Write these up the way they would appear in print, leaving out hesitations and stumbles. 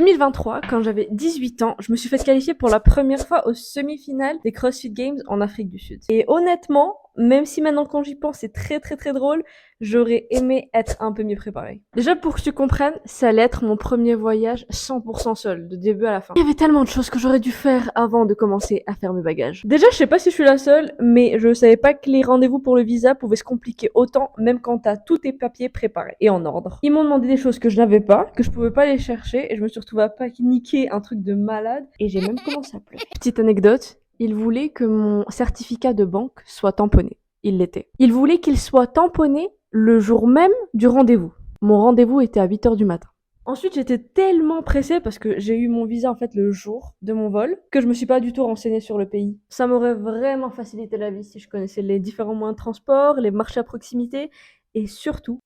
2023, quand j'avais 18 ans, je me suis fait qualifier pour la première fois aux semi-finales des CrossFit Games en Afrique du Sud. Et honnêtement, même si maintenant quand j'y pense c'est très drôle, j'aurais aimé être un peu mieux préparée. Déjà pour que tu comprennes, ça allait être mon premier voyage 100% seul, de début à la fin. Il y avait tellement de choses que j'aurais dû faire avant de commencer à faire mes bagages. Déjà, je sais pas si je suis la seule, mais je savais pas que les rendez-vous pour le visa pouvaient se compliquer autant, même quand t'as tous tes papiers préparés et en ordre. Ils m'ont demandé des choses que je n'avais pas, que je pouvais pas les chercher, et je me suis retrouvée à paniquer un truc de malade, et j'ai même commencé à pleurer. Petite anecdote, ils voulaient que mon certificat de banque soit tamponné. Il l'était. Ils voulaient qu'il soit tamponné le jour même du rendez-vous. Mon rendez-vous était à 8h du matin. Ensuite, j'étais tellement pressée parce que j'ai eu mon visa en fait le jour de mon vol que je me suis pas du tout renseignée sur le pays. Ça m'aurait vraiment facilité la vie si je connaissais les différents moyens de transport, les marchés à proximité et surtout,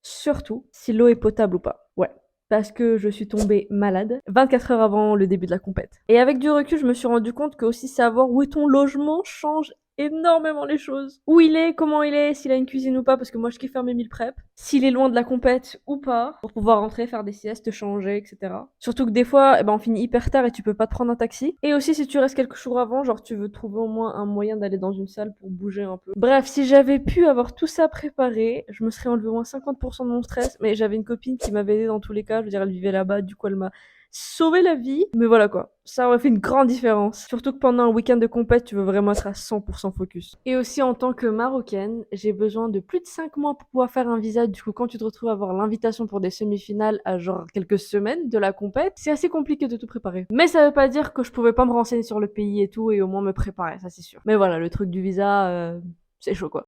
si l'eau est potable ou pas. Ouais. Parce que je suis tombée malade 24 heures avant le début de la compète. Et avec du recul, je me suis rendu compte que aussi savoir où est ton logement change énormément les choses. Où il est, comment il est, s'il a une cuisine ou pas, parce que moi je kiffe faire mes meal prep. S'il est loin de la compète ou pas, pour pouvoir rentrer, faire des siestes, changer, etc. Surtout que des fois, on finit hyper tard et tu peux pas te prendre un taxi. Et aussi si tu restes quelques jours avant, genre tu veux trouver au moins un moyen d'aller dans une salle pour bouger un peu. Bref, si j'avais pu avoir tout ça préparé, je me serais enlevé au moins 50% de mon stress, mais j'avais une copine qui m'avait aidé dans tous les cas, je veux dire elle vivait là-bas, du coup elle m'a sauvé la vie, mais voilà quoi. Ça aurait fait une grande différence. Surtout que pendant un week-end de compète, tu veux vraiment être à 100% focus. Et aussi en tant que Marocaine, j'ai besoin de plus de 5 mois pour pouvoir faire un visa. Du coup, quand tu te retrouves à avoir l'invitation pour des semi-finales à genre quelques semaines de la compète, c'est assez compliqué de tout préparer. Mais ça veut pas dire que je pouvais pas me renseigner sur le pays et tout et au moins me préparer, ça c'est sûr. Mais voilà, le truc du visa, c'est chaud quoi.